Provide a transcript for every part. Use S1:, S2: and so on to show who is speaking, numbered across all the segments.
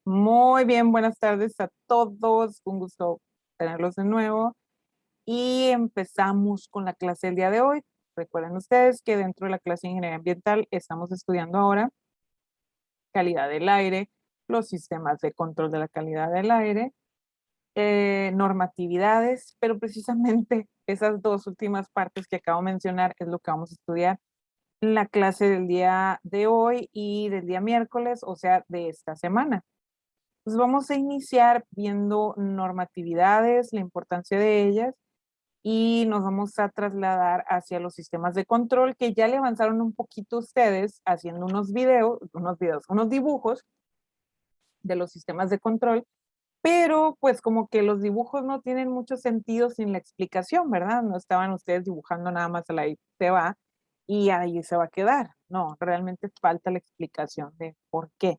S1: Muy bien, buenas tardes a todos. Un gusto tenerlos de nuevo. Y empezamos con la clase del día de hoy. Recuerden ustedes que dentro de la clase de Ingeniería Ambiental estamos estudiando ahora calidad del aire, los sistemas de control de la calidad del aire, normatividades, pero precisamente esas dos últimas partes que acabo de mencionar es lo que vamos a estudiar en la clase del día de hoy y del día miércoles, o sea, de esta semana. Pues vamos a iniciar viendo normatividades, la importancia de ellas, y nos vamos a trasladar hacia los sistemas de control que ya le avanzaron un poquito ustedes haciendo unos dibujos de los sistemas de control, pero pues como que los dibujos no tienen mucho sentido sin la explicación, ¿verdad? No estaban ustedes dibujando nada más a la ahí se va y ahí se va a quedar. No, realmente falta la explicación de por qué.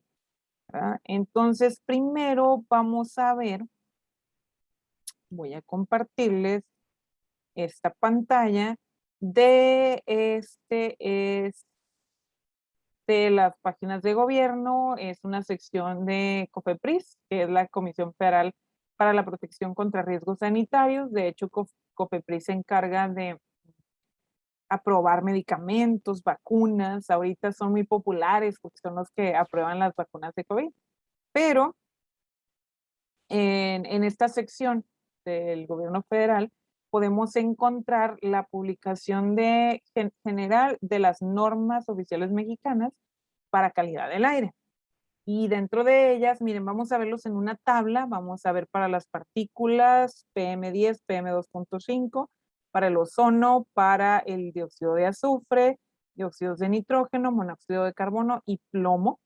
S1: ¿Verdad? Entonces, primero vamos a ver, voy a compartirles esta pantalla es de las páginas de gobierno, es una sección de COFEPRIS, que es la Comisión Federal para la Protección contra Riesgos Sanitarios. De hecho, COFEPRIS se encarga de aprobar medicamentos, vacunas. Ahorita son muy populares porque son los que aprueban las vacunas de COVID. Pero en esta sección del gobierno federal podemos encontrar la publicación general de las normas oficiales mexicanas para calidad del aire. Y dentro de ellas, miren, vamos a verlos en una tabla, vamos a ver para las partículas PM10, PM2.5, para el ozono, para el dióxido de azufre, dióxidos de nitrógeno, monóxido de carbono y plomo.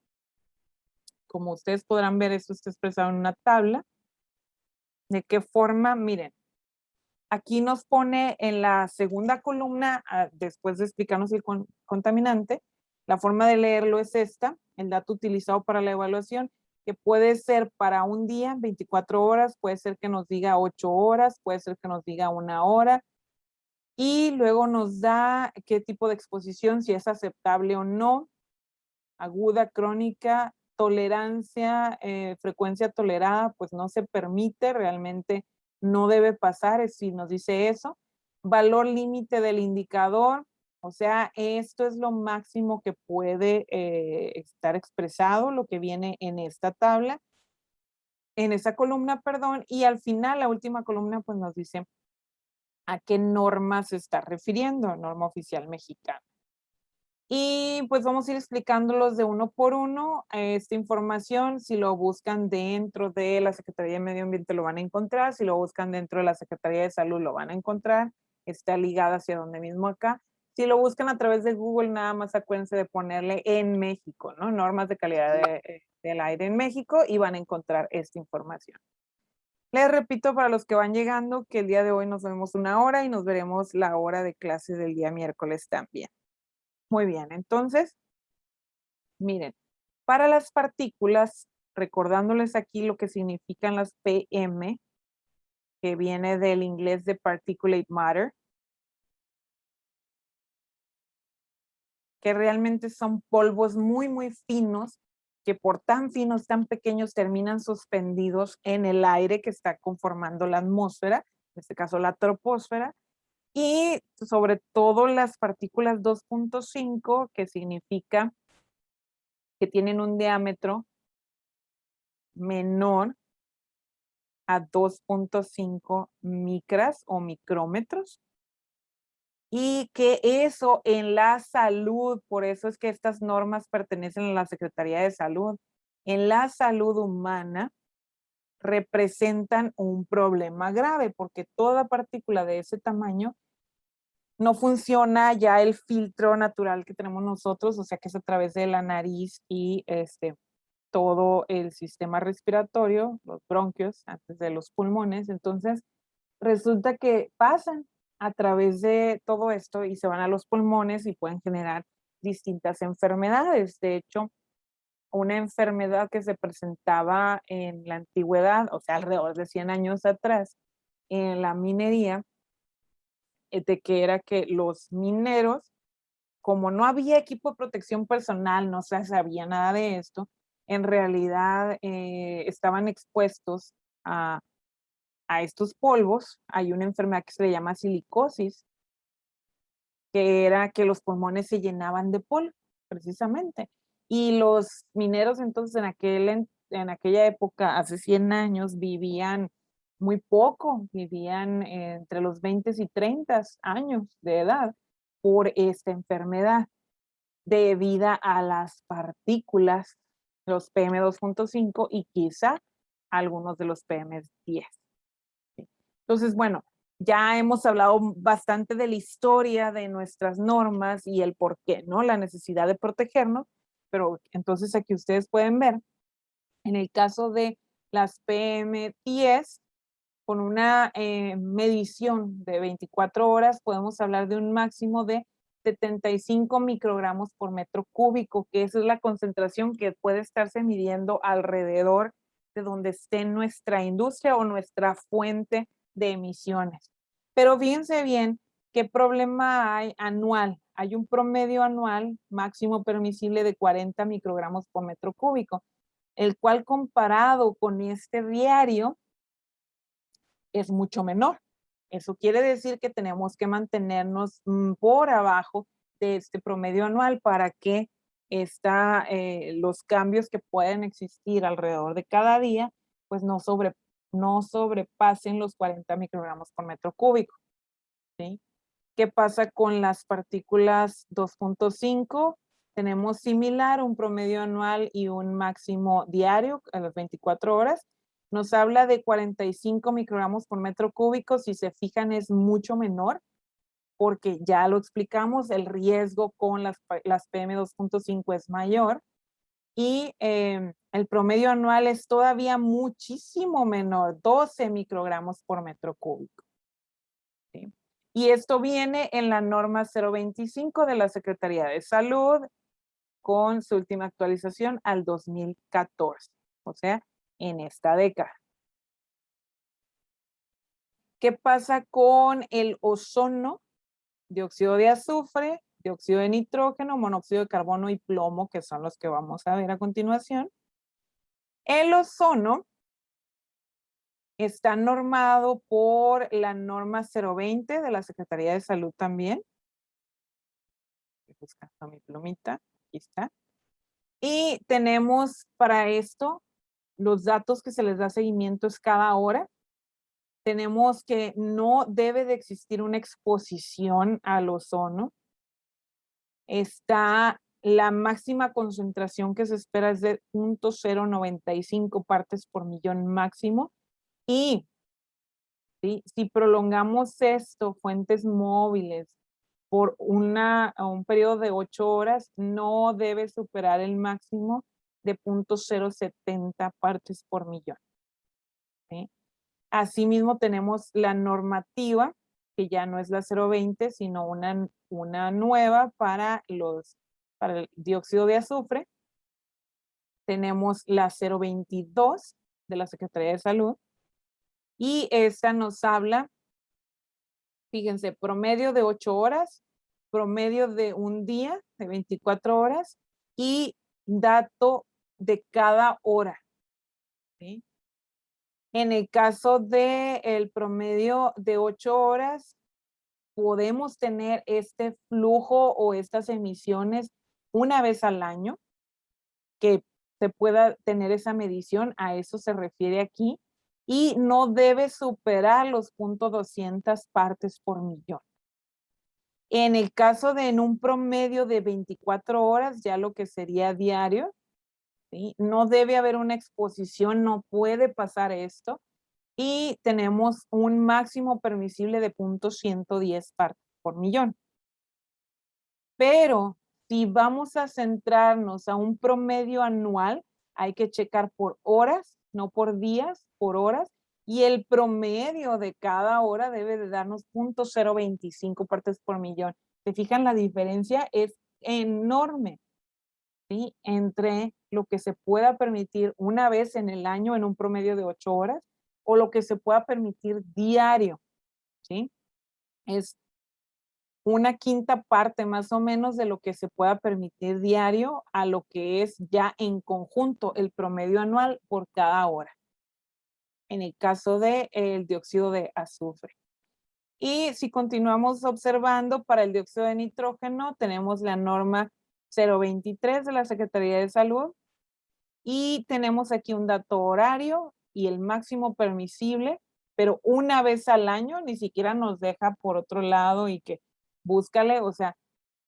S1: Como ustedes podrán ver, esto está expresado en una tabla. ¿De qué forma? Miren, aquí nos pone en la segunda columna, después de explicarnos el contaminante, la forma de leerlo es esta, el dato utilizado para la evaluación, que puede ser para un día, 24 horas, puede ser que nos diga 8 horas, puede ser que nos diga 1 hora, y luego nos da qué tipo de exposición, si es aceptable o no, aguda, crónica, tolerancia, frecuencia tolerada, pues no se permite, realmente no debe pasar, si nos dice eso. Valor límite del indicador, o sea, esto es lo máximo que puede estar expresado, lo que viene en esta tabla, en esa columna, perdón, y al final, la última columna, pues nos dice a qué norma se está refiriendo, norma oficial mexicana. Y pues vamos a ir explicándolos de uno por uno. Esta información, si lo buscan dentro de la Secretaría de Medio Ambiente, lo van a encontrar. Si lo buscan dentro de la Secretaría de Salud, lo van a encontrar. Está ligada hacia donde mismo acá. Si lo buscan a través de Google, nada más acuérdense de ponerle en México, ¿no? Normas de calidad del aire en México y van a encontrar esta información. Les repito para los que van llegando que el día de hoy nos vemos 1 hora y nos veremos la hora de clases del día miércoles también. Muy bien, entonces, miren, para las partículas, recordándoles aquí lo que significan las PM, que viene del inglés de particulate matter, que realmente son polvos muy, muy finos, que por tan finos, tan pequeños, terminan suspendidos en el aire que está conformando la atmósfera, en este caso la troposfera, y sobre todo las partículas 2.5, que significa que tienen un diámetro menor a 2.5 micras o micrómetros, y que eso en la salud, por eso es que estas normas pertenecen a la Secretaría de Salud, en la salud humana representan un problema grave, porque toda partícula de ese tamaño no funciona ya el filtro natural que tenemos nosotros, o sea que es a través de la nariz y todo el sistema respiratorio, los bronquios, antes de los pulmones. Entonces, resulta que pasan a través de todo esto y se van a los pulmones y pueden generar distintas enfermedades. De hecho, una enfermedad que se presentaba en la antigüedad, o sea, alrededor de 100 años atrás, en la minería, de que era que los mineros, como no había equipo de protección personal, no se sabía nada de esto, en realidad estaban expuestos a estos polvos. Hay una enfermedad que se le llama silicosis, que era que los pulmones se llenaban de polvo, precisamente. Y los mineros entonces en aquella época, hace 100 años, vivían muy poco, vivían entre los 20 y 30 años de edad por esta enfermedad, debido a las partículas, los PM2.5 y quizá algunos de los PM10. Entonces, bueno, ya hemos hablado bastante de la historia de nuestras normas y el por qué, ¿no? La necesidad de protegernos, pero entonces aquí ustedes pueden ver, en el caso de las PM10, con una medición de 24 horas, podemos hablar de un máximo de 75 microgramos por metro cúbico, que esa es la concentración que puede estarse midiendo alrededor de donde esté nuestra industria o nuestra fuente de emisiones. Pero fíjense bien qué problema hay anual. Hay un promedio anual máximo permisible de 40 microgramos por metro cúbico, el cual comparado con este diario es mucho menor. Eso quiere decir que tenemos que mantenernos por abajo de este promedio anual para que los cambios que pueden existir alrededor de cada día, pues no sobrepasen los 40 microgramos por metro cúbico. ¿Sí? ¿Qué pasa con las partículas 2.5? Tenemos similar, un promedio anual y un máximo diario a las 24 horas. Nos habla de 45 microgramos por metro cúbico. Si se fijan, es mucho menor, porque ya lo explicamos, el riesgo con las PM2.5 es mayor. Y el promedio anual es todavía muchísimo menor, 12 microgramos por metro cúbico. ¿Sí? Y esto viene en la norma 025 de la Secretaría de Salud con su última actualización al 2014, o sea, en esta década. ¿Qué pasa con el ozono, dióxido de azufre, dióxido de nitrógeno, monóxido de carbono y plomo, que son los que vamos a ver a continuación? El ozono está normado por la norma 020 de la Secretaría de Salud también. Estoy buscando mi plumita, aquí está. Y tenemos para esto los datos que se les da seguimiento es cada hora. Tenemos que no debe de existir una exposición al ozono. Está la máxima concentración que se espera es de 0.095 partes por millón máximo. Y ¿sí? Si prolongamos esto, fuentes móviles, por un periodo de 8 horas, no debe superar el máximo de 0.070 partes por millón. ¿Sí? Asimismo, tenemos la normativa, que ya no es la 020, sino una nueva para el dióxido de azufre. Tenemos la 022 de la Secretaría de Salud, y esta nos habla, fíjense, promedio de 8 horas, promedio de un día de 24 horas y dato de cada hora. ¿Sí? En el caso del promedio de 8 horas, podemos tener este flujo o estas emisiones una vez al año, que se pueda tener esa medición, a eso se refiere aquí, y no debe superar los 0.200 partes por millón. En el caso de en un promedio de 24 horas, ya lo que sería diario, ¿sí? No debe haber una exposición, no puede pasar esto. Y tenemos un máximo permisible de 0.110 partes por millón. Pero si vamos a centrarnos a un promedio anual, hay que checar por horas, no por días, por horas. Y el promedio de cada hora debe de darnos 0.025 partes por millón. ¿Se fijan? La diferencia es enorme, ¿sí? Entre lo que se pueda permitir una vez en el año en un promedio de 8 horas o lo que se pueda permitir diario, ¿sí? Es una quinta parte más o menos de lo que se pueda permitir diario a lo que es ya en conjunto el promedio anual por cada hora, en el caso del dióxido de azufre. Y si continuamos observando, para el dióxido de nitrógeno tenemos la norma 023 de la Secretaría de Salud y tenemos aquí un dato horario y el máximo permisible, pero una vez al año, ni siquiera nos deja por otro lado y que búscale, o sea,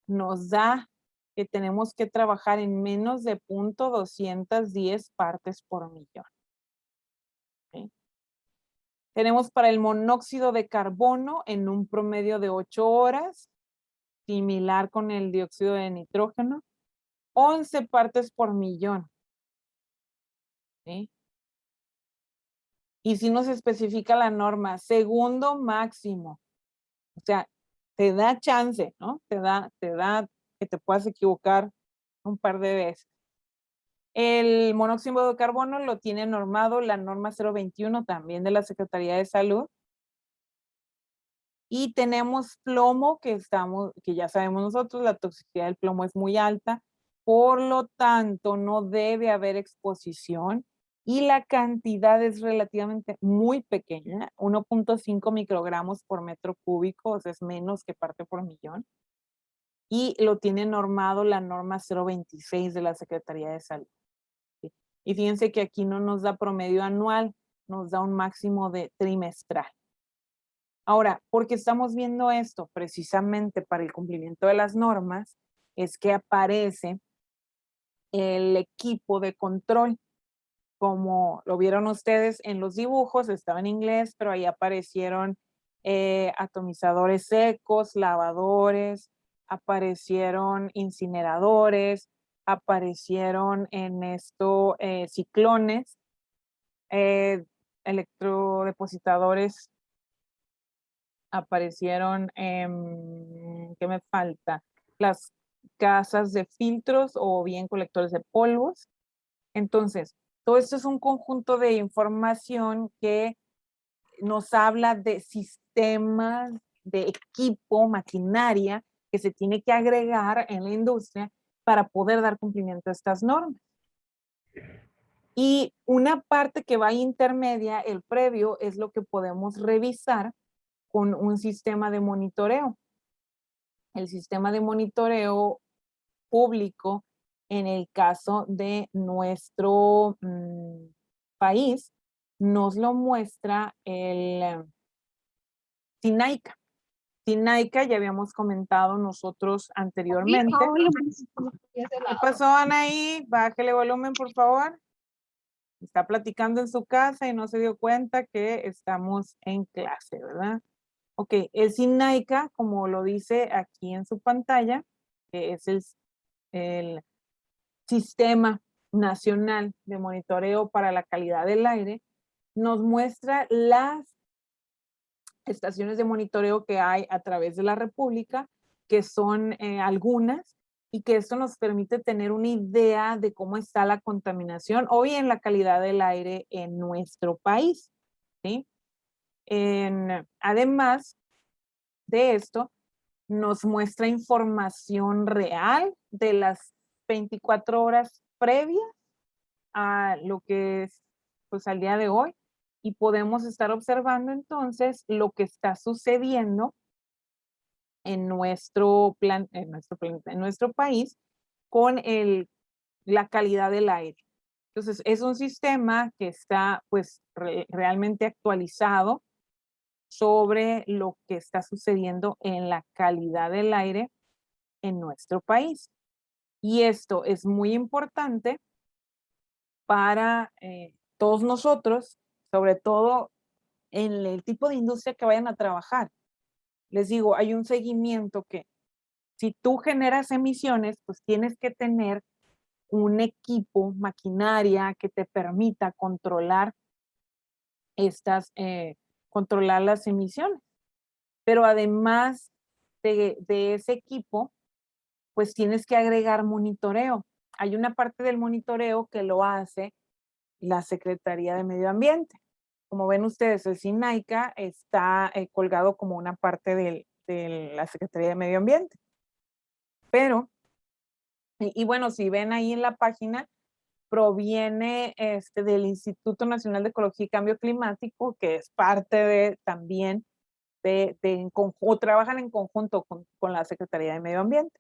S1: nos da que tenemos que trabajar en menos de 0.210 partes por millón. ¿Sí? Tenemos para el monóxido de carbono en un promedio de 8 horas, similar con el dióxido de nitrógeno, 11 partes por millón. ¿Sí? Y si nos especifica la norma, segundo máximo. O sea, te da chance, ¿no? Te da que te puedas equivocar un par de veces. El monóxido de carbono lo tiene normado la norma 021 también de la Secretaría de Salud. Y tenemos plomo que ya sabemos nosotros, la toxicidad del plomo es muy alta, por lo tanto no debe haber exposición y la cantidad es relativamente muy pequeña, 1.5 microgramos por metro cúbico, o sea, es menos que parte por millón. Y lo tiene normado la norma 026 de la Secretaría de Salud. ¿Sí? Y fíjense que aquí no nos da promedio anual, nos da un máximo de trimestral. Ahora, ¿por qué estamos viendo esto? Precisamente para el cumplimiento de las normas, es que aparece el equipo de control. Como lo vieron ustedes en los dibujos, estaba en inglés, pero ahí aparecieron atomizadores secos, lavadores, aparecieron incineradores, aparecieron en esto ciclones, electrodepositadores, aparecieron, ¿qué me falta? Las casas de filtros o bien colectores de polvos. Entonces, todo esto es un conjunto de información que nos habla de sistemas, de equipo, maquinaria que se tiene que agregar en la industria para poder dar cumplimiento a estas normas. Y una parte que va intermedia, el previo, es lo que podemos revisar con un sistema de monitoreo. El sistema de monitoreo público, en el caso de nuestro país, nos lo muestra el SINAICA. SINAICA ya habíamos comentado nosotros anteriormente. ¿Qué pasó, Anaí? Bájale volumen, por favor. Está platicando en su casa y no se dio cuenta que estamos en clase, ¿verdad? Ok, el SINAICA, como lo dice aquí en su pantalla, que es el Sistema Nacional de Monitoreo para la Calidad del Aire, nos muestra las estaciones de monitoreo que hay a través de la República, que son algunas, y que esto nos permite tener una idea de cómo está la contaminación o bien la calidad del aire en nuestro país. ¿Sí? Además de esto, nos muestra información real de las 24 horas previas a lo que es, pues, al día de hoy, y podemos estar observando entonces lo que está sucediendo en nuestro planeta, en nuestro país, con la calidad del aire. Entonces, es un sistema que está, pues, realmente actualizado sobre lo que está sucediendo en la calidad del aire en nuestro país. Y esto es muy importante para todos nosotros, sobre todo en el tipo de industria que vayan a trabajar. Les digo, hay un seguimiento que si tú generas emisiones, pues tienes que tener un equipo, maquinaria que te permita controlar controlar las emisiones. Pero además de ese equipo, pues tienes que agregar monitoreo. Hay una parte del monitoreo que lo hace la Secretaría de Medio Ambiente. Como ven ustedes, el SINAICA está colgado como una parte de la Secretaría de Medio Ambiente. Pero, bueno, si ven ahí en la página, proviene del Instituto Nacional de Ecología y Cambio Climático, que es parte de también o trabajan en conjunto con la Secretaría de Medio Ambiente.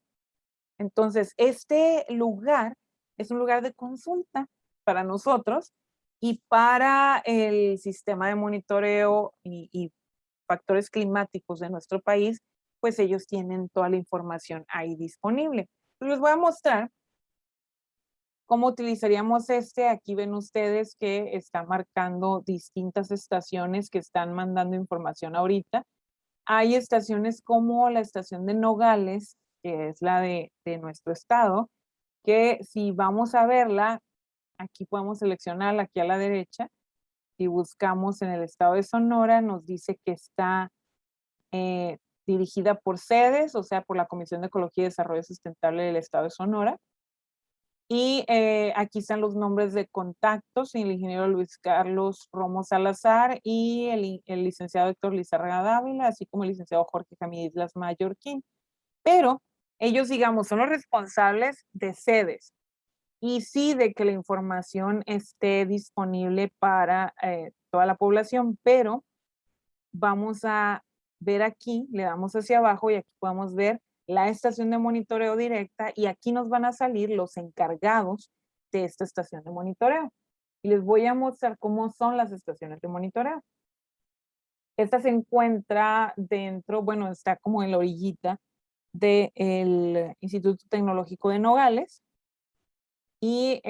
S1: Entonces, este lugar es un lugar de consulta para nosotros y para el sistema de monitoreo y factores climáticos de nuestro país, pues ellos tienen toda la información ahí disponible. Les voy a mostrar cómo utilizaríamos aquí ven ustedes que está marcando distintas estaciones que están mandando información ahorita. Hay estaciones como la estación de Nogales, que es la de nuestro estado, que si vamos a verla, aquí podemos seleccionarla aquí a la derecha. Si buscamos en el estado de Sonora, nos dice que está dirigida por sedes, o sea, por la Comisión de Ecología y Desarrollo Sustentable del estado de Sonora. Y aquí están los nombres de contactos, el ingeniero Luis Carlos Romo Salazar y el licenciado Héctor Lizárraga Dávila, así como el licenciado Jorge Jamid Islas Mallorquín. Pero ellos, digamos, son los responsables de sedes y sí de que la información esté disponible para toda la población, pero vamos a ver aquí, le damos hacia abajo y aquí podemos ver la estación de monitoreo directa y aquí nos van a salir los encargados de esta estación de monitoreo. Y les voy a mostrar cómo son las estaciones de monitoreo. Esta se encuentra dentro, bueno, está como en la orillita del Instituto Tecnológico de Nogales. Y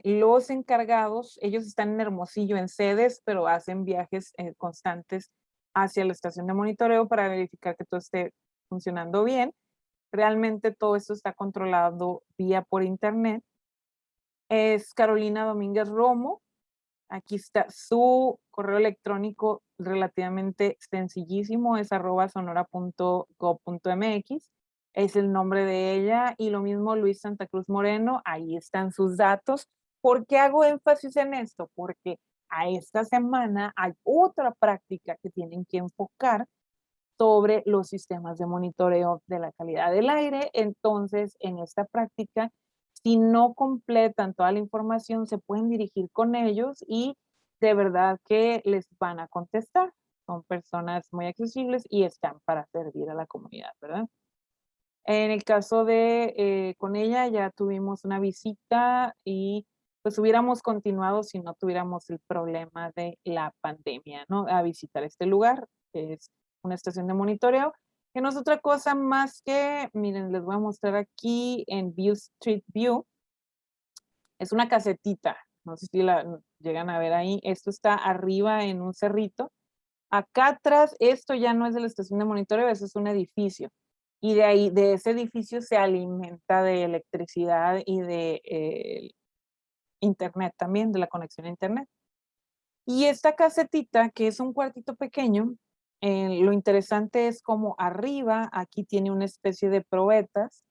S1: los encargados, ellos están en Hermosillo en sedes, pero hacen viajes constantes hacia la estación de monitoreo para verificar que todo esté funcionando bien. Realmente todo esto está controlado vía por internet. Es Carolina Domínguez Romo. Aquí está su correo electrónico relativamente sencillísimo, es @sonora.gov.mx. Es el nombre de ella y lo mismo Luis Santa Cruz Moreno, ahí están sus datos. ¿Por qué hago énfasis en esto? Porque a esta semana hay otra práctica que tienen que enfocar sobre los sistemas de monitoreo de la calidad del aire. Entonces, en esta práctica, si no completan toda la información, se pueden dirigir con ellos y de verdad que les van a contestar. Son personas muy accesibles y están para servir a la comunidad, ¿verdad? En el caso de con ella ya tuvimos una visita y pues hubiéramos continuado si no tuviéramos el problema de la pandemia, ¿no? A visitar este lugar, que es una estación de monitoreo, que no es otra cosa más que, miren, les voy a mostrar aquí en View Street View, es una casetita, no sé si la llegan a ver ahí, esto está arriba en un cerrito. Acá atrás, esto ya no es de la estación de monitoreo, eso es un edificio. Y de ahí, de ese edificio se alimenta de electricidad y de internet también, de la conexión a internet. Y esta casetita, que es un cuartito pequeño, lo interesante es como arriba, aquí tiene una especie de probetas.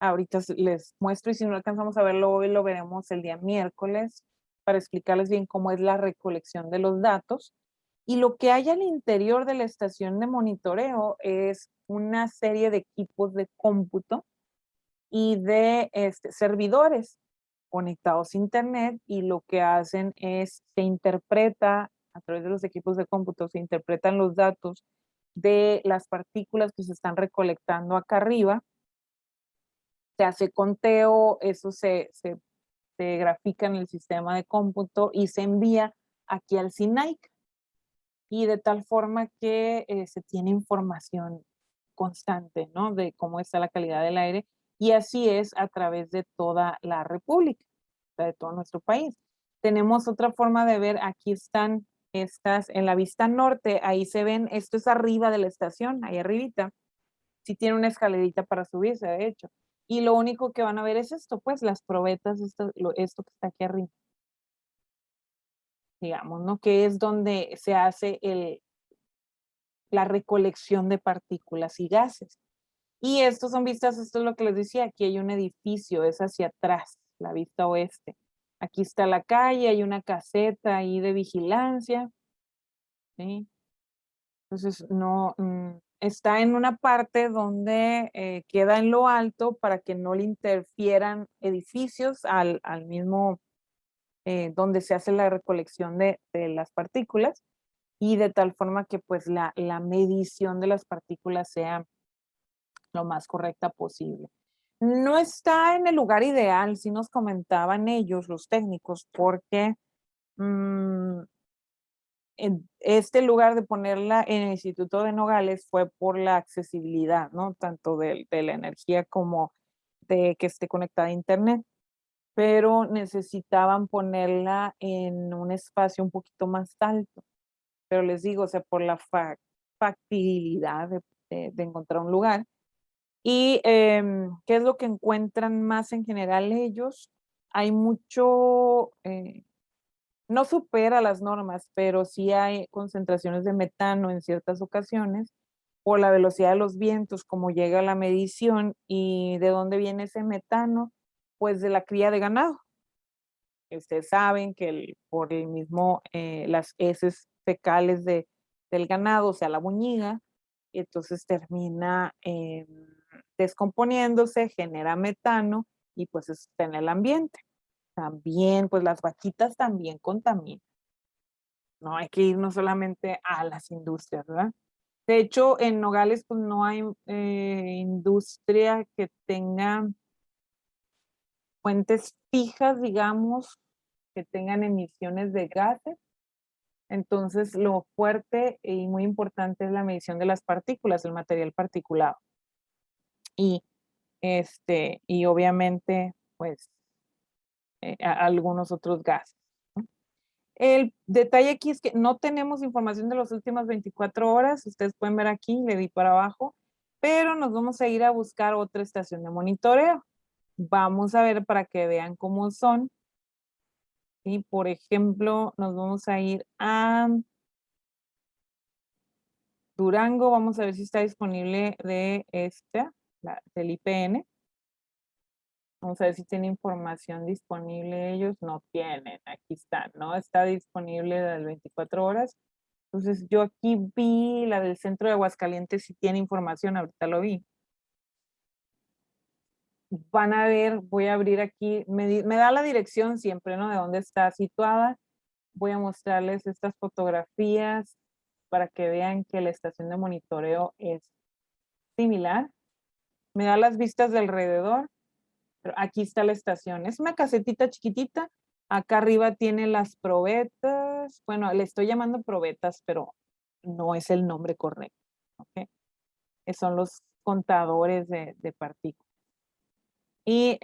S1: Ahorita les muestro y si no alcanzamos a verlo hoy, lo veremos el día miércoles para explicarles bien cómo es la recolección de los datos. Y lo que hay al interior de la estación de monitoreo es una serie de equipos de cómputo y de servidores conectados a internet y lo que hacen es, se interpreta a través de los equipos de cómputo, se interpretan los datos de las partículas que se están recolectando acá arriba, se hace conteo, eso se grafica en el sistema de cómputo y se envía aquí al SINAIC. Y de tal forma que se tiene información constante, ¿no? De cómo está la calidad del aire. Y así es a través de toda la República, de todo nuestro país. Tenemos otra forma de ver, aquí están estas, en la vista norte, ahí se ven, esto es arriba de la estación, ahí arribita. Sí tiene una escalerita para subirse, de hecho. Y lo único que van a ver es esto, pues las probetas, esto que está aquí arriba, digamos, ¿no? Que es donde se hace la recolección de partículas y gases. Y estos son vistas, esto es lo que les decía, aquí hay un edificio, es hacia atrás, la vista oeste. Aquí está la calle, hay una caseta ahí de vigilancia, ¿sí? Entonces, no, está en una parte donde queda en lo alto para que no le interfieran edificios al mismo donde se hace la recolección de las partículas y de tal forma que pues la medición de las partículas sea lo más correcta posible. No está en el lugar ideal, sí nos comentaban ellos, los técnicos, porque mm, en este lugar de ponerla en el Instituto de Nogales fue por la accesibilidad, ¿no? Tanto de la energía como de que esté conectada a internet, pero necesitaban ponerla en un espacio un poquito más alto. Pero les digo, o sea, por la factibilidad de encontrar un lugar. ¿Y qué es lo que encuentran más en general ellos? Hay mucho, no supera las normas, pero sí hay concentraciones de metano en ciertas ocasiones por la velocidad de los vientos, como llega la medición y de dónde viene ese metano, pues de la cría de ganado. Ustedes saben que por el mismo, las heces fecales del ganado, o sea, la boñiga, entonces termina descomponiéndose, genera metano y pues está en el ambiente. También, pues las vaquitas también contaminan. No hay que irnos solamente a las industrias, ¿verdad? De hecho, en Nogales, pues no hay industria que tenga fuentes fijas, digamos, que tengan emisiones de gases. Entonces, lo fuerte y muy importante es la medición de las partículas, el material particulado. Y, y obviamente, pues, algunos otros gases. El detalle aquí es que no tenemos información de las últimas 24 horas. Ustedes pueden ver aquí, le di para abajo, pero nos vamos a ir a buscar otra estación de monitoreo. Vamos a ver para que vean cómo son. Y, por ejemplo, nos vamos a ir a Durango. Vamos a ver si está disponible de del IPN. Vamos a ver si tiene información disponible ellos. No tienen, aquí está, ¿no? Está disponible de las 24 horas. Entonces, yo aquí vi la del centro de Aguascalientes, si tiene información, ahorita lo vi. Van a ver, voy a abrir aquí, me da la dirección siempre, ¿no? De dónde está situada. Voy a mostrarles estas fotografías para que vean que la estación de monitoreo es similar. Me da las vistas de alrededor, pero aquí está la estación. Es una casetita chiquitita. Acá arriba tiene las probetas. Bueno, le estoy llamando probetas, pero no es el nombre correcto. ¿Ok? Son los contadores de partículas. Y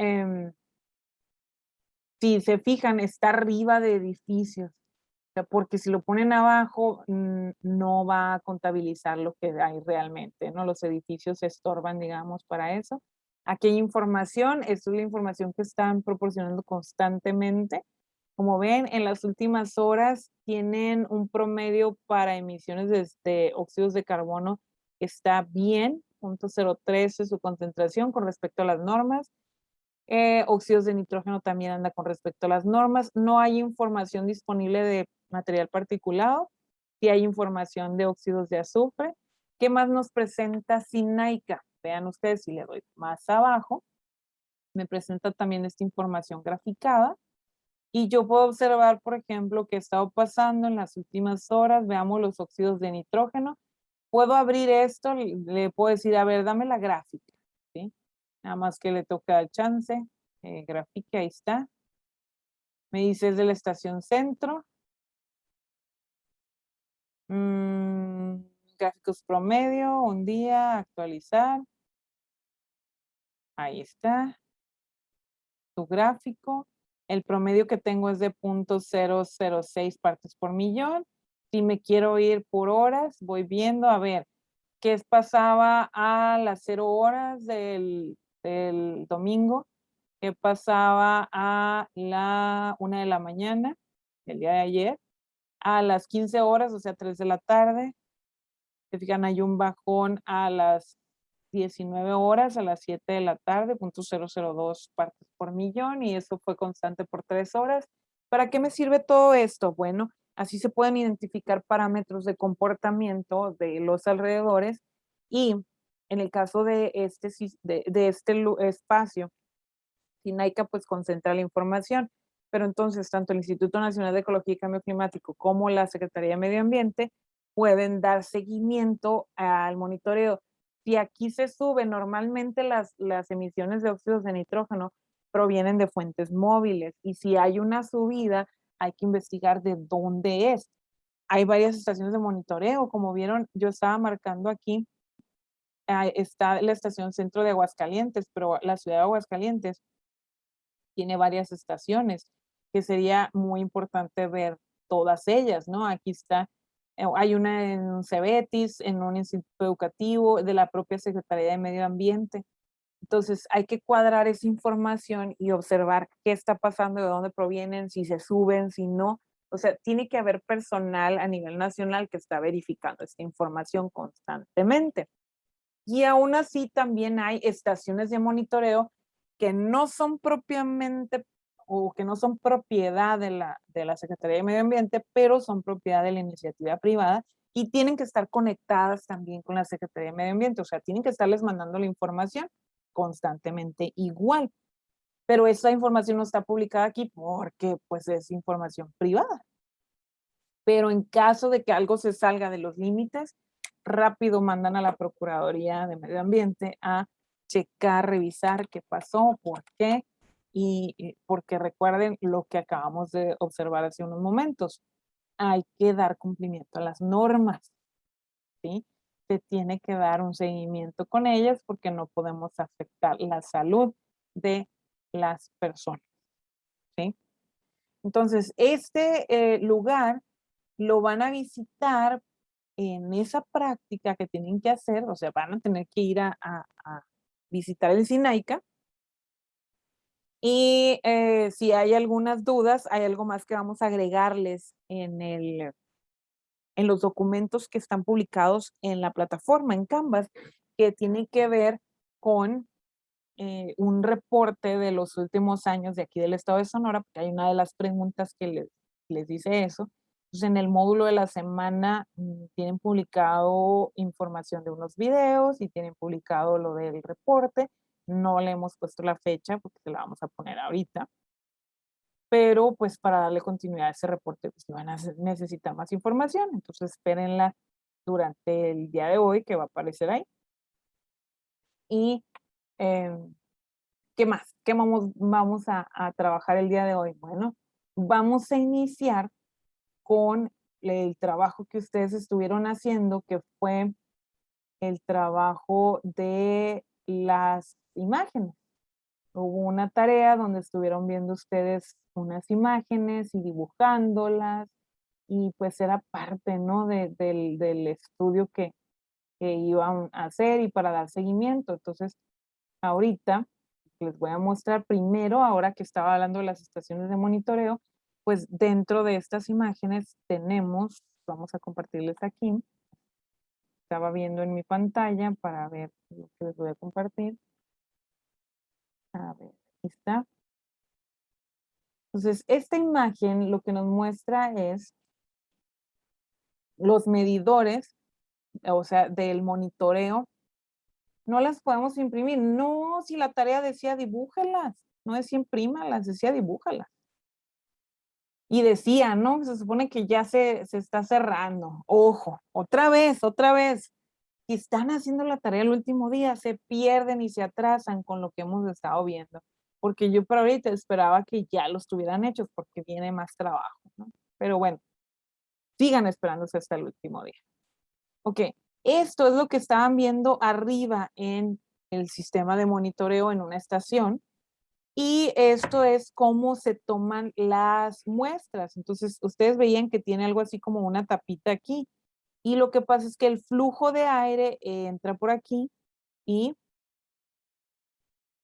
S1: si se fijan, está arriba de edificios. O sea, porque si lo ponen abajo, no va a contabilizar lo que hay realmente, ¿no? Los edificios se estorban, digamos, para eso. Aquí hay información, esta es la información que están proporcionando constantemente. Como ven, en las últimas horas tienen un promedio para emisiones de óxidos de carbono que está bien, 0.013 su concentración con respecto a las normas. Óxidos de nitrógeno también anda con respecto a las normas. No hay información disponible de material particulado. Sí hay información de óxidos de azufre. ¿Qué más nos presenta SINAICA? Vean ustedes, si le doy más abajo, me presenta también esta información graficada. Y yo puedo observar, por ejemplo, qué ha estado pasando en las últimas horas. Veamos los óxidos de nitrógeno. Puedo abrir esto, le puedo decir, a ver, dame la gráfica, ¿sí? Nada más que le toca el chance. Gráfica, ahí está. Me dice es de la estación centro. Gráficos promedio, un día, actualizar. Ahí está. Tu gráfico. El promedio que tengo es de 0.006 partes por millón. Si me quiero ir por horas, voy viendo, a ver, qué pasaba a las 0 horas del domingo, qué pasaba a la 1 de la mañana, el día de ayer, a las 15 horas, o sea, 3 de la tarde. Se fijan, hay un bajón a las 19 horas, a las 7 de la tarde, 0.002 partes por millón, y eso fue constante por 3 horas. ¿Para qué me sirve todo esto? Bueno, así se pueden identificar parámetros de comportamiento de los alrededores Y en el caso de este espacio, SINAICA pues concentra la información, pero entonces tanto el Instituto Nacional de Ecología y Cambio Climático como la Secretaría de Medio Ambiente pueden dar seguimiento al monitoreo. Si aquí se sube, normalmente las emisiones de óxidos de nitrógeno provienen de fuentes móviles, y si hay una subida, hay que investigar de dónde es. Hay varias estaciones de monitoreo, como vieron, yo estaba marcando aquí, está la estación centro de Aguascalientes, pero la ciudad de Aguascalientes tiene varias estaciones, que sería muy importante ver todas ellas, ¿no? Aquí está, hay una en Cebetis, en un instituto educativo, de la propia Secretaría de Medio Ambiente. Entonces hay que cuadrar esa información y observar qué está pasando, de dónde provienen, si se suben, si no. O sea, tiene que haber personal a nivel nacional que está verificando esta información constantemente. Y aún así también hay estaciones de monitoreo que no son propiamente o que no son propiedad de la Secretaría de Medio Ambiente, pero son propiedad de la iniciativa privada y tienen que estar conectadas también con la Secretaría de Medio Ambiente, o sea, tienen que estarles mandando la información constantemente igual. Pero esa información no está publicada aquí porque pues es información privada. Pero en caso de que algo se salga de los límites, rápido mandan a la Procuraduría de Medio Ambiente a checar, revisar qué pasó, por qué, y porque recuerden lo que acabamos de observar hace unos momentos, hay que dar cumplimiento a las normas, ¿sí? Se tiene que dar un seguimiento con ellas porque no podemos afectar la salud de las personas, ¿sí? Entonces, este lugar lo van a visitar en esa práctica que tienen que hacer, o sea, van a tener que ir a visitar el SINAICA. Y si hay algunas dudas, hay algo más que vamos a agregarles en los documentos que están publicados en la plataforma, en Canvas, que tiene que ver con un reporte de los últimos años de aquí del estado de Sonora, porque hay una de las preguntas que les dice eso. Entonces, en el módulo de la semana tienen publicado información de unos videos y tienen publicado lo del reporte. No le hemos puesto la fecha porque se la vamos a poner ahorita. Pero pues para darle continuidad a ese reporte, pues van a necesitar más información. Entonces espérenla durante el día de hoy que va a aparecer ahí. Y ¿qué más? ¿Qué vamos a trabajar el día de hoy? Bueno, vamos a iniciar con el trabajo que ustedes estuvieron haciendo, que fue el trabajo de las imágenes. Hubo una tarea donde estuvieron viendo ustedes unas imágenes y dibujándolas, y pues era parte, ¿no? Del estudio que iban a hacer y para dar seguimiento. Entonces, ahorita les voy a mostrar primero, ahora que estaba hablando de las estaciones de monitoreo, pues dentro de estas imágenes tenemos, vamos a compartirles aquí, estaba viendo en mi pantalla para ver lo que les voy a compartir. A ver, aquí está. Entonces, esta imagen lo que nos muestra es los medidores, o sea, del monitoreo. No las podemos imprimir. No, si la tarea decía dibújalas, no decía imprímalas, decía dibújalas. Y decía, ¿no? Se supone que ya se está cerrando. Ojo, otra vez, otra vez. Si están haciendo la tarea el último día, se pierden y se atrasan con lo que hemos estado viendo. Porque yo para ahorita esperaba que ya los tuvieran hechos porque viene más trabajo, ¿no? Pero bueno, sigan esperándose hasta el último día. Ok, esto es lo que estaban viendo arriba en el sistema de monitoreo en una estación. Y esto es cómo se toman las muestras. Entonces, ustedes veían que tiene algo así como una tapita aquí. Y lo que pasa es que el flujo de aire entra por aquí y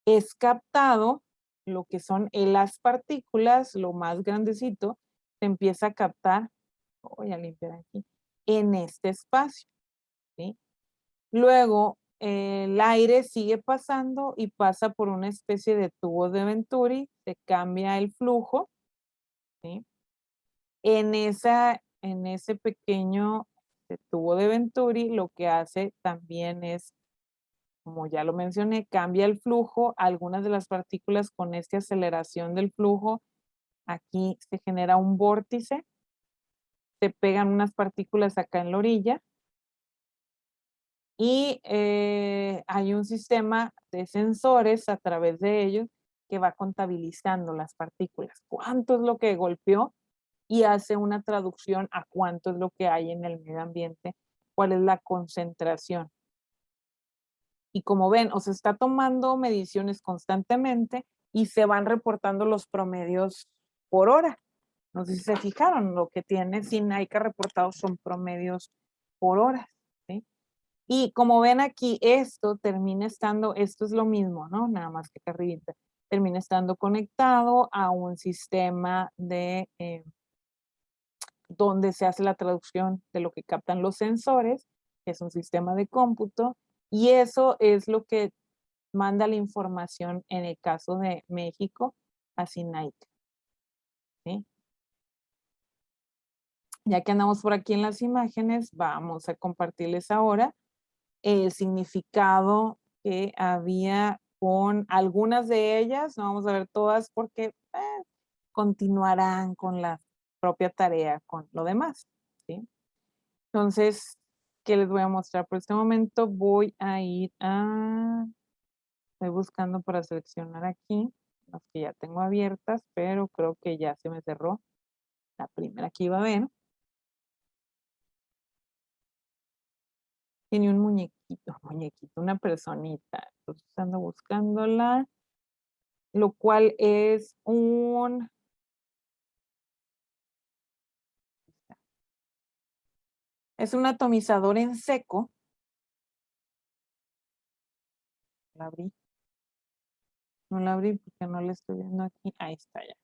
S1: es captado, lo que son las partículas, lo más grandecito, se empieza a captar, voy a limpiar aquí, en este espacio, ¿sí? Luego, el aire sigue pasando y pasa por una especie de tubo de Venturi, se cambia el flujo, ¿sí? En ese pequeño tubo de Venturi lo que hace también es, como ya lo mencioné, cambia el flujo. Algunas de las partículas con esta aceleración del flujo, aquí se genera un vórtice, se pegan unas partículas acá en la orilla y hay un sistema de sensores a través de ellos que va contabilizando las partículas. ¿Cuánto es lo que golpeó? Y hace una traducción a cuánto es lo que hay en el medio ambiente, cuál es la concentración. Y como ven, o se está tomando mediciones constantemente y se van reportando los promedios por hora. No sé si se fijaron, lo que tiene SINAICA reportados son promedios por hora, ¿sí? Y como ven aquí, esto termina estando, esto es lo mismo, ¿no? Nada más que acá arribita, termina estando conectado a un sistema de donde se hace la traducción de lo que captan los sensores, que es un sistema de cómputo, y eso es lo que manda la información en el caso de México a SINAICA, ¿sí? Ya que andamos por aquí en las imágenes, vamos a compartirles ahora el significado que había con algunas de ellas, no vamos a ver todas porque continuarán con la propia tarea con lo demás, ¿sí? Entonces, ¿qué les voy a mostrar por este momento? Voy a ir a, estoy buscando para seleccionar aquí las que ya tengo abiertas, pero creo que ya se me cerró la primera que iba a ver. Tiene un muñequito, una personita. Entonces ando buscándola, lo cual es un atomizador en seco. La abrí. No la abrí porque no la estoy viendo aquí. Ahí está ya.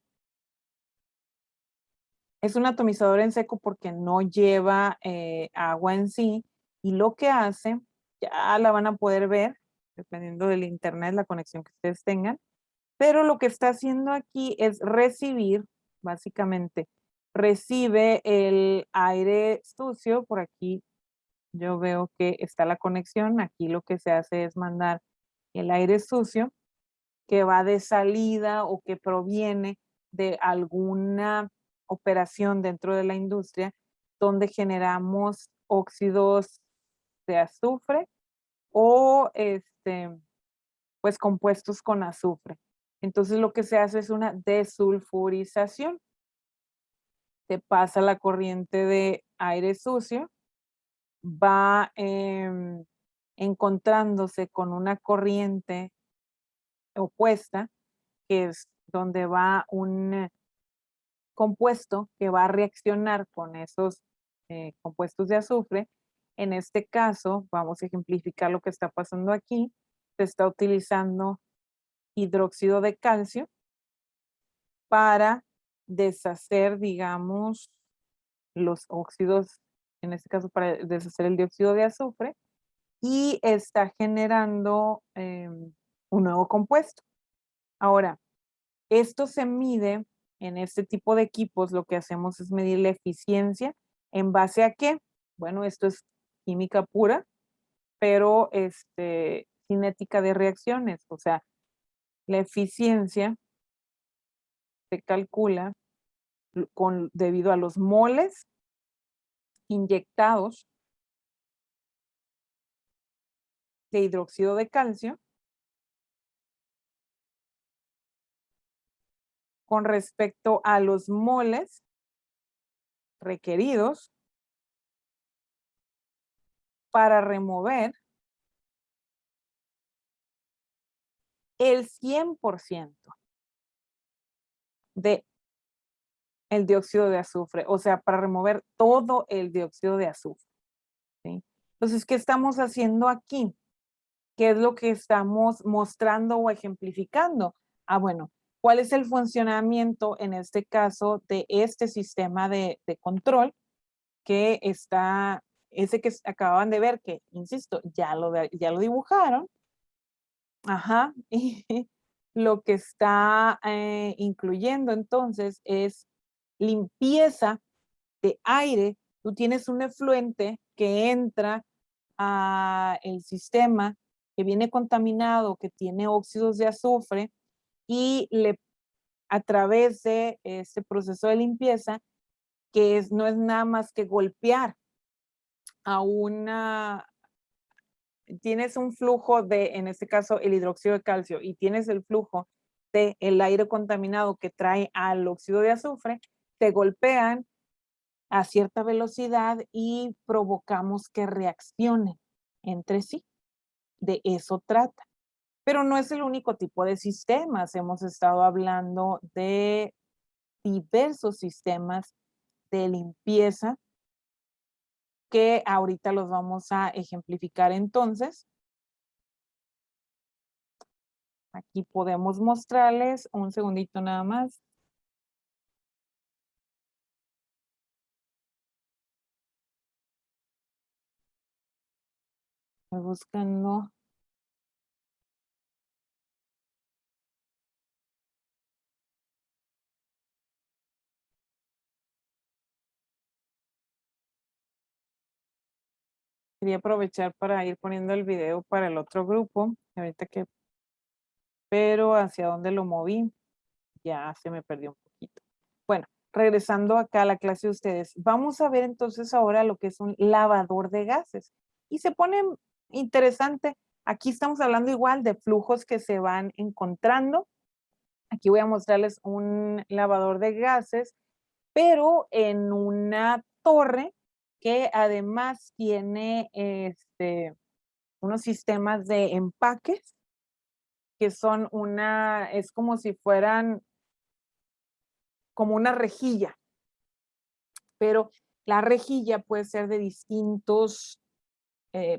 S1: Es un atomizador en seco porque no lleva agua en sí y lo que hace, ya la van a poder ver, dependiendo del internet, la conexión que ustedes tengan, pero lo que está haciendo aquí es recibir, básicamente, recibe el aire sucio, por aquí yo veo que está la conexión, aquí lo que se hace es mandar el aire sucio que va de salida o que proviene de alguna operación dentro de la industria donde generamos óxidos de azufre o pues compuestos con azufre. Entonces lo que se hace es una desulfurización. Se pasa la corriente de aire sucio, va encontrándose con una corriente opuesta, que es donde va un compuesto que va a reaccionar con esos compuestos de azufre. En este caso, vamos a ejemplificar lo que está pasando aquí. Se está utilizando hidróxido de calcio para deshacer, digamos, los óxidos, en este caso para deshacer el dióxido de azufre, y está generando un nuevo compuesto. Ahora, esto se mide en este tipo de equipos, lo que hacemos es medir la eficiencia. ¿En base a qué? Bueno, esto es química pura, pero cinética de reacciones. O sea, la eficiencia se calcula debido a los moles inyectados de hidróxido de calcio con respecto a los moles requeridos para remover el 100% de el dióxido de azufre, o sea, para remover todo el dióxido de azufre, ¿sí? Entonces, ¿qué estamos haciendo aquí? ¿Qué es lo que estamos mostrando o ejemplificando? Ah, bueno, ¿cuál es el funcionamiento en este caso de este sistema de control que está, ese que acababan de ver, que, insisto, ya lo dibujaron? Ajá, y lo que está incluyendo entonces es limpieza de aire tú tienes un efluente que entra a el sistema, que viene contaminado, que tiene óxidos de azufre, y a través de este proceso de limpieza, no es nada más que golpear a tienes un flujo en este caso, el hidróxido de calcio, y tienes el flujo del aire contaminado que trae al óxido de azufre, te golpean a cierta velocidad y provocamos que reaccionen entre sí. De eso trata. Pero no es el único tipo de sistemas. Hemos estado hablando de diversos sistemas de limpieza que ahorita los vamos a ejemplificar entonces. Aquí podemos mostrarles un segundito nada más. Estoy buscando. Quería aprovechar para ir poniendo el video para el otro grupo. Ahorita pero hacia dónde lo moví, ya se me perdió un poquito. Bueno, regresando acá a la clase de ustedes, vamos a ver entonces ahora lo que es un lavador de gases. Y se pone interesante. Aquí estamos hablando igual de flujos que se van encontrando. Aquí voy a mostrarles un lavador de gases, pero en una torre que además tiene unos sistemas de empaques que son es como si fueran como una rejilla, pero la rejilla puede ser de distintos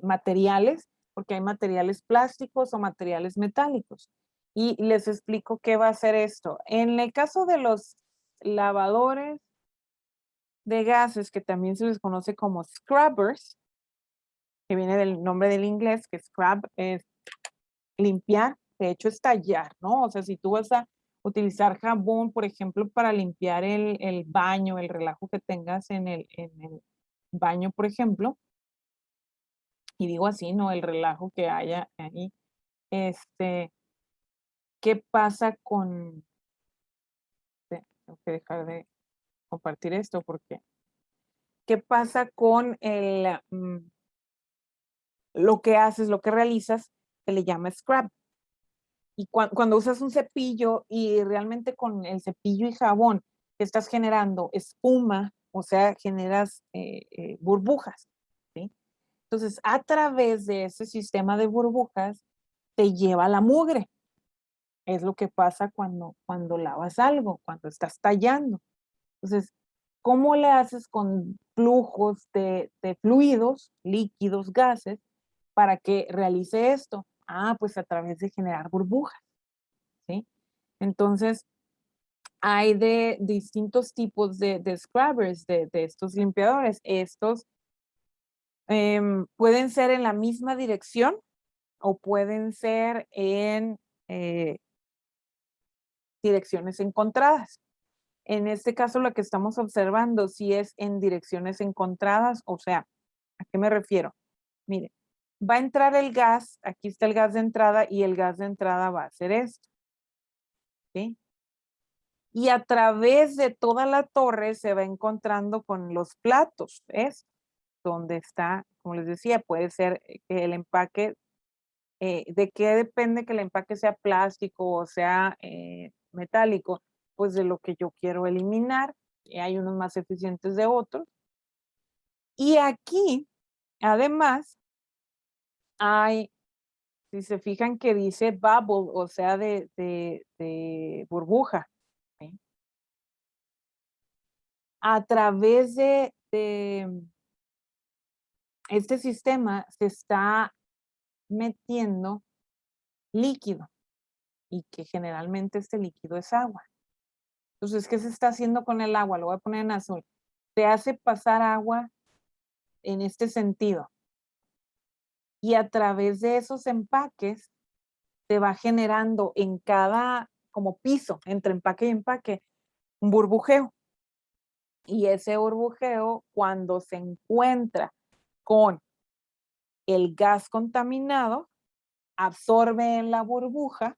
S1: materiales, porque hay materiales plásticos o materiales metálicos. Y les explico qué va a hacer esto. En el caso de los lavadores de gases, que también se les conoce como scrubbers, que viene del nombre del inglés, que scrub es limpiar, de hecho es tallar, ¿no? O sea, si tú vas a utilizar jabón, por ejemplo, para limpiar el baño, el relajo que tengas en el baño, por ejemplo, y digo así, ¿no? El relajo que haya ahí, ¿qué pasa tengo que dejar de compartir esto porque, ¿qué pasa con lo que haces, lo que realizas, se le llama scrub? Y cuando usas un cepillo y realmente con el cepillo y jabón estás generando espuma, o sea, generas burbujas, ¿sí? Entonces, a través de ese sistema de burbujas, te lleva la mugre. Es lo que pasa cuando lavas algo, cuando estás tallando. Entonces, ¿cómo le haces con flujos de fluidos, líquidos, gases, para que realice esto? Ah, pues a través de generar burbujas, ¿sí? Entonces, hay de distintos tipos de scrubbers, de estos limpiadores. Estos pueden ser en la misma dirección o pueden ser en direcciones encontradas. En este caso, lo que estamos observando sí es en direcciones encontradas, o sea, ¿a qué me refiero? Mire, va a entrar el gas, aquí está el gas de entrada y el gas de entrada va a ser esto, ¿sí? Y a través de toda la torre se va encontrando con los platos, ¿es? Donde está, como les decía, puede ser que el empaque, ¿de qué depende que el empaque sea plástico o sea metálico? Pues de lo que yo quiero eliminar. Y hay unos más eficientes de otros. Y aquí, además, hay, si se fijan que dice bubble, o sea, de burbuja, ¿sí? A través de este sistema se está metiendo líquido y que generalmente este líquido es agua. Entonces, ¿qué se está haciendo con el agua? Lo voy a poner en azul. Se hace pasar agua en este sentido. Y a través de esos empaques se va generando en cada como piso, entre empaque y empaque, un burbujeo. Y ese burbujeo, cuando se encuentra con el gas contaminado, absorbe en la burbuja,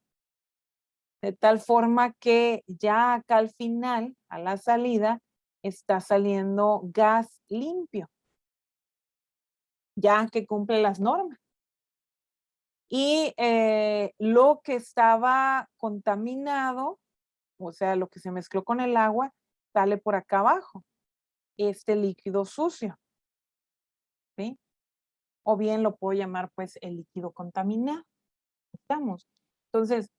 S1: de tal forma que ya acá al final, a la salida, está saliendo gas limpio, ya que cumple las normas. Y lo que estaba contaminado, o sea, lo que se mezcló con el agua, sale por acá abajo, este líquido sucio, ¿sí? O bien lo puedo llamar pues el líquido contaminado. Estamos. Entonces,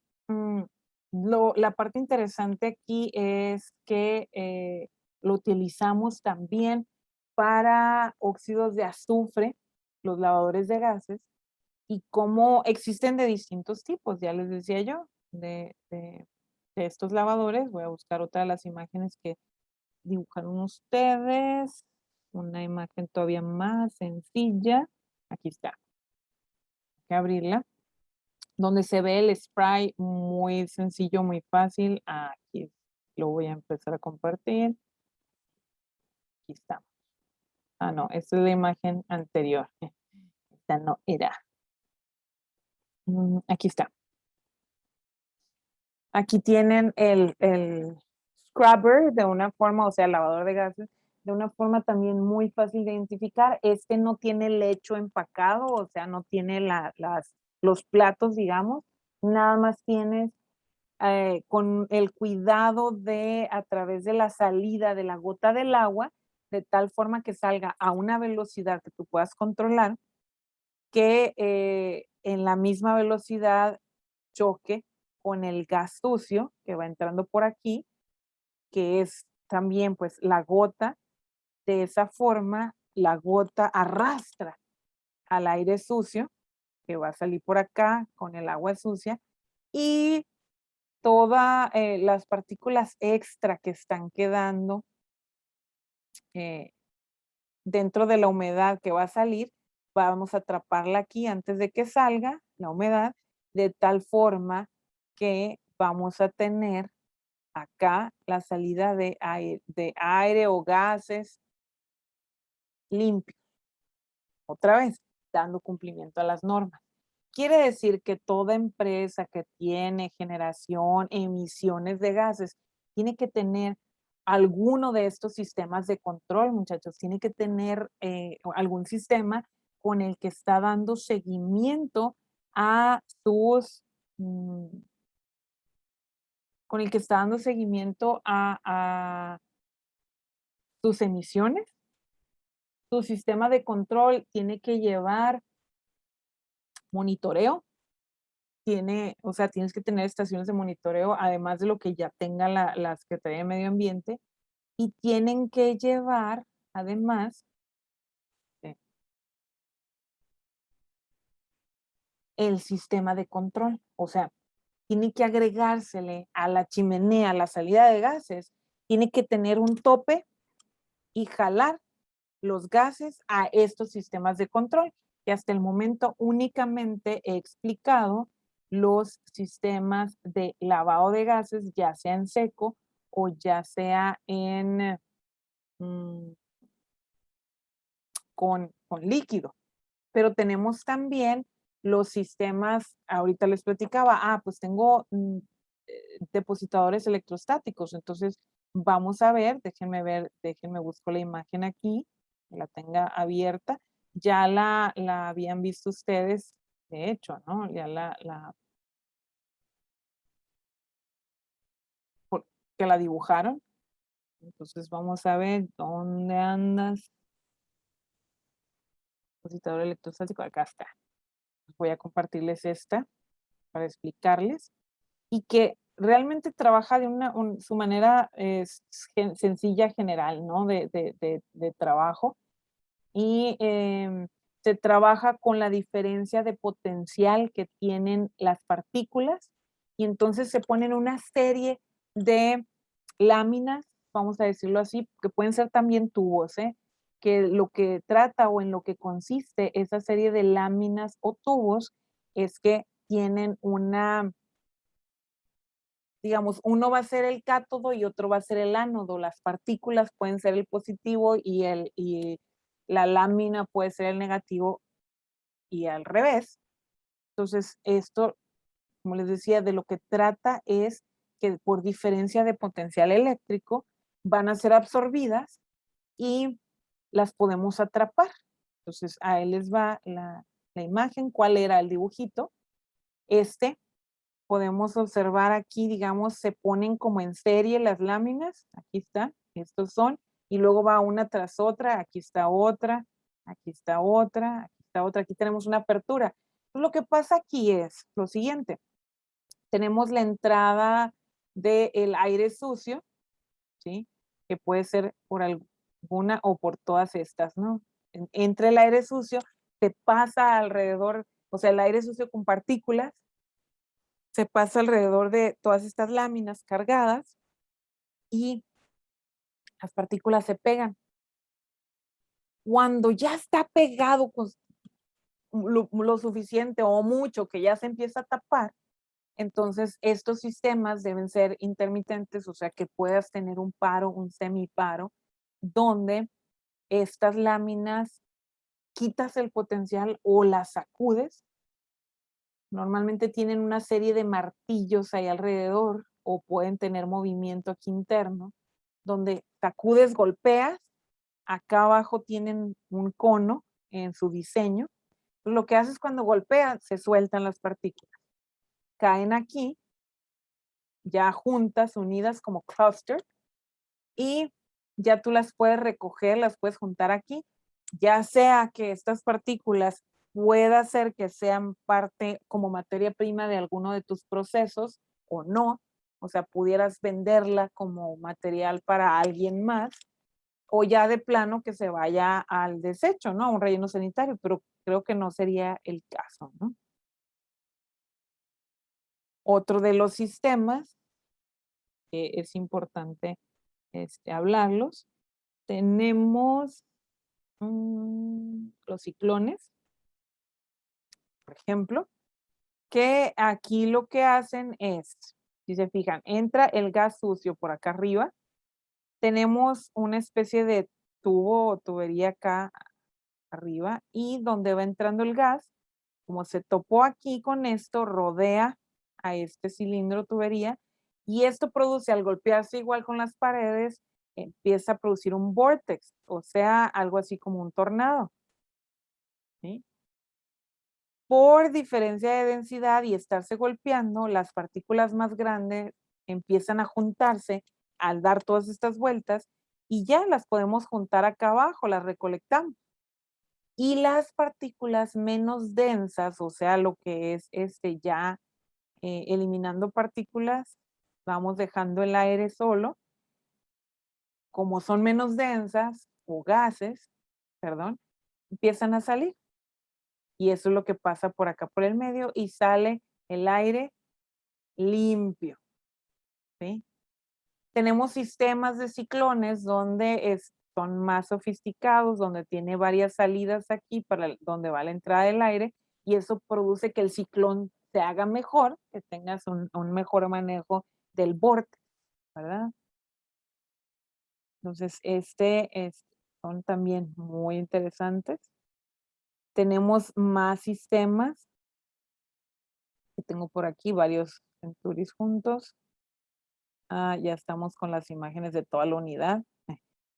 S1: la parte interesante aquí es que lo utilizamos también para óxidos de azufre, los lavadores de gases, y cómo existen de distintos tipos, ya les decía yo, de estos lavadores. Voy a buscar otra de las imágenes que dibujaron ustedes, una imagen todavía más sencilla. Aquí está, hay que abrirla, donde se ve el spray muy sencillo, muy fácil. Aquí lo voy a empezar a compartir. Aquí está. Ah, no, esta es la imagen anterior. Esta no era. Aquí está. Aquí tienen el scrubber de una forma, o sea, el lavador de gases, de una forma también muy fácil de identificar. Este no tiene lecho empacado, o sea, no tiene los platos, digamos. Nada más tienes con el cuidado de, a través de la salida de la gota del agua, de tal forma que salga a una velocidad que tú puedas controlar, que en la misma velocidad choque con el gas sucio que va entrando por aquí, que es también pues la gota. De esa forma, la gota arrastra al aire sucio que va a salir por acá con el agua sucia, y todas las partículas extra que están quedando eh, dentro de la humedad que va a salir, vamos a atraparla aquí antes de que salga la humedad, de tal forma que vamos a tener acá la salida de aire o gases limpios. Otra vez, dando cumplimiento a las normas. Quiere decir que toda empresa que tiene generación, emisiones de gases, tiene que tener alguno de estos sistemas de control, muchachos. Tiene que tener algún sistema con el que está dando seguimiento a mm, con el que está dando seguimiento a sus emisiones. Tu sistema de control tiene que llevar monitoreo, o sea, tienes que tener estaciones de monitoreo, además de lo que ya tenga la Secretaría de Medio Ambiente, y tienen que llevar, además, eh, el sistema de control. O sea, tiene que agregársele a la chimenea, la salida de gases, tiene que tener un tope y jalar los gases a estos sistemas de control, que hasta el momento únicamente he explicado los sistemas de lavado de gases, ya sea en seco o ya sea mm, con líquido. Pero tenemos también los sistemas, ahorita les platicaba, pues tengo depositadores electrostáticos. Entonces vamos a ver, déjenme busco la imagen aquí, que la tenga abierta. Ya la habían visto ustedes, de hecho, ¿no? Ya que la dibujaron. Entonces vamos a ver dónde andas. Depositador electrostático, acá está. Voy a compartirles esta para explicarles, y que realmente trabaja de su manera sencilla, general, ¿no? De trabajo. Y se trabaja con la diferencia de potencial que tienen las partículas, y entonces se ponen una serie de láminas, vamos a decirlo así, que pueden ser también tubos, que lo que trata o en lo que consiste esa serie de láminas o tubos es que tienen digamos, uno va a ser el cátodo y otro va a ser el ánodo. Las partículas pueden ser el positivo y la lámina puede ser el negativo y al revés. Entonces, esto, como les decía, de lo que trata es que por diferencia de potencial eléctrico van a ser absorbidas y las podemos atrapar. Entonces, a él les va la imagen, cuál era el dibujito. Podemos observar aquí, digamos, se ponen como en serie las láminas. Aquí está, estos son. Y luego va una tras otra. Aquí está otra, aquí está otra, aquí está otra. Aquí tenemos una apertura. Entonces, lo que pasa aquí es lo siguiente. Tenemos la entrada del aire sucio, ¿sí? Que puede ser por alguna o por todas estas, ¿no? Entre el aire sucio se pasa alrededor, o sea, el aire sucio con partículas se pasa alrededor de todas estas láminas cargadas y las partículas se pegan. Cuando ya está pegado con lo suficiente o mucho que ya se empieza a tapar, entonces estos sistemas deben ser intermitentes, o sea que puedas tener un paro, un semiparo, donde estas láminas quitas el potencial o las sacudes. Normalmente tienen una serie de martillos ahí alrededor o pueden tener movimiento aquí interno, donde sacudes, golpeas, acá abajo tienen un cono en su diseño. Lo que haces cuando golpeas, se sueltan las partículas. Caen aquí, ya juntas, unidas como cluster, y ya tú las puedes recoger, las puedes juntar aquí, ya sea que estas partículas pueda ser que sean parte como materia prima de alguno de tus procesos o no, o sea, pudieras venderla como material para alguien más, o ya de plano que se vaya al desecho, ¿no? A un relleno sanitario, pero creo que no sería el caso, ¿no? Otro de los sistemas que es importante hablarlos, tenemos los ciclones, por ejemplo, que aquí lo que hacen es, si se fijan, entra el gas sucio por acá arriba, tenemos una especie de tubo o tubería acá arriba y donde va entrando el gas, como se topó aquí con esto, rodea a este cilindro tubería y esto produce al golpearse igual con las paredes, empieza a producir un vortex, o sea, algo así como un tornado. ¿Sí? Por diferencia de densidad y estarse golpeando, las partículas más grandes empiezan a juntarse al dar todas estas vueltas y ya las podemos juntar acá abajo, las recolectamos. Y las partículas menos densas, o sea, lo que es ya eliminando partículas, vamos dejando el aire solo, como son menos densas o gases, perdón, empiezan a salir. Y eso es lo que pasa por acá por el medio y sale el aire limpio. ¿Sí? Tenemos sistemas de ciclones donde son más sofisticados, donde tiene varias salidas aquí para donde va la entrada del aire y eso produce que el ciclón se haga mejor, que tengas un mejor manejo del vórtice, ¿verdad? Entonces, son también muy interesantes. Tenemos más sistemas que tengo por aquí, varios Centuris juntos. Ya estamos con las imágenes de toda la unidad,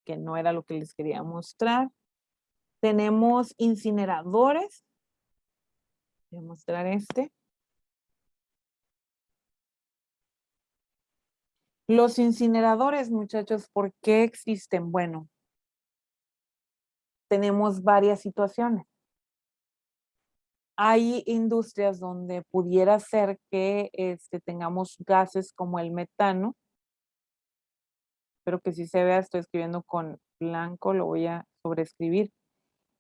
S1: que no era lo que les quería mostrar. Tenemos incineradores. Voy a mostrar este. Los incineradores, muchachos, ¿por qué existen? Bueno, tenemos varias situaciones. Hay industrias donde pudiera ser que tengamos gases como el metano. Espero que sí se vea, estoy escribiendo con blanco, lo voy a sobreescribir.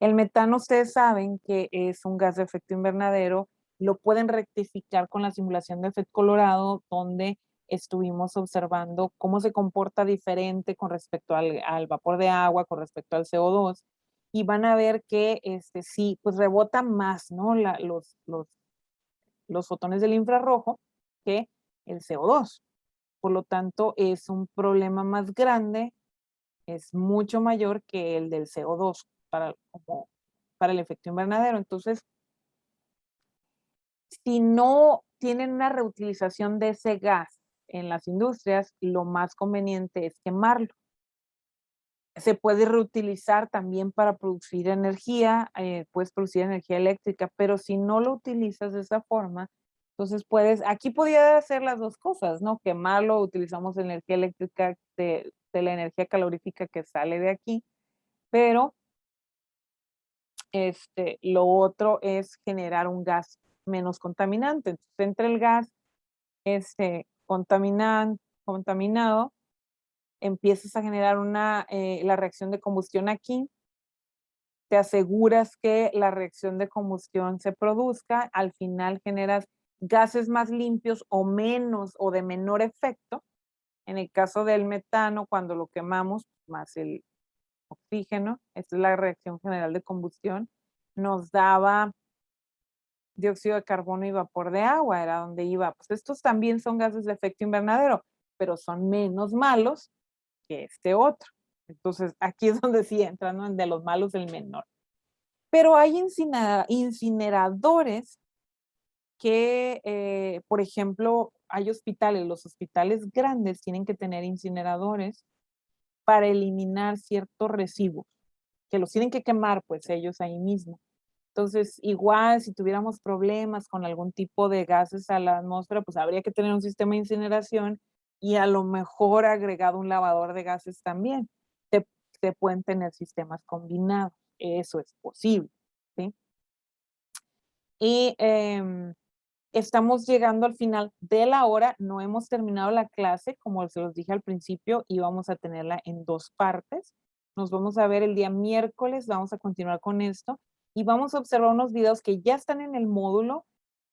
S1: El metano, ustedes saben que es un gas de efecto invernadero, lo pueden rectificar con la simulación de efecto Colorado, donde estuvimos observando cómo se comporta diferente con respecto al vapor de agua, con respecto al CO2, y van a ver que sí, pues rebota más, ¿no? Los fotones del infrarrojo que el CO2. Por lo tanto, es un problema más grande, es mucho mayor que el del CO2 para el efecto invernadero. Entonces, si no tienen una reutilización de ese gas en las industrias, lo más conveniente es quemarlo. Se puede reutilizar también para producir energía, puedes producir energía eléctrica, pero si no lo utilizas de esa forma, entonces aquí podía hacer las dos cosas, ¿no? Quemarlo, utilizamos energía eléctrica de la energía calorífica que sale de aquí, pero lo otro es generar un gas menos contaminante. Entonces, entre el gas contaminado, empiezas a generar la reacción de combustión aquí, te aseguras que la reacción de combustión se produzca, al final generas gases más limpios o menos o de menor efecto. En el caso del metano, cuando lo quemamos, más el oxígeno, esta es la reacción general de combustión, nos daba dióxido de carbono y vapor de agua, era donde iba. Pues estos también son gases de efecto invernadero, pero son menos malos que este otro. Entonces, aquí es donde sí entran, ¿no? De los malos el menor. Pero hay incineradores que, por ejemplo, hay hospitales, los hospitales grandes tienen que tener incineradores para eliminar ciertos residuos, que los tienen que quemar, pues ellos ahí mismo. Entonces, igual si tuviéramos problemas con algún tipo de gases a la atmósfera, pues habría que tener un sistema de incineración y a lo mejor agregado un lavador de gases también. Se pueden tener sistemas combinados, eso es posible, ¿sí? Y estamos llegando al final de la hora, no hemos terminado la clase, como se los dije al principio, y vamos a tenerla en 2 partes. Nos vamos a ver el día miércoles, vamos a continuar con esto y vamos a observar unos videos que ya están en el módulo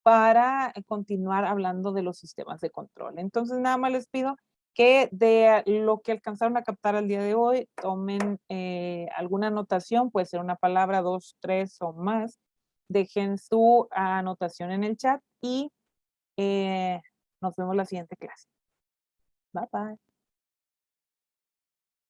S1: para continuar hablando de los sistemas de control. Entonces, nada más les pido que de lo que alcanzaron a captar el día de hoy, tomen alguna anotación, puede ser una palabra, 2, 3 o más, dejen su anotación en el chat y nos vemos la siguiente clase. Bye bye.